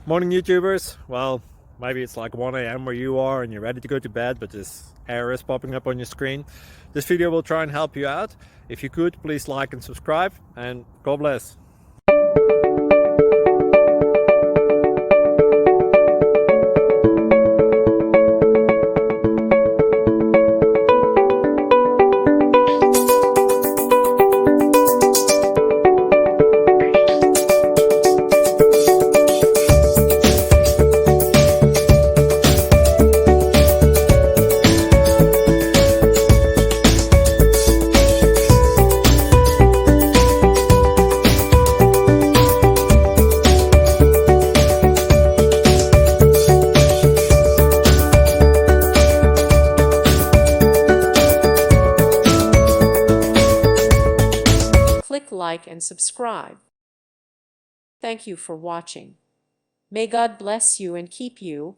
Morning YouTubers. Well, maybe it's like 1 a.m. where you are and you're ready to go to bed, but this error is popping up on your screen. This video will try and help you out. If you could, please like and subscribe, and God bless. Click like and subscribe. Thank you for watching. May God bless you and keep you.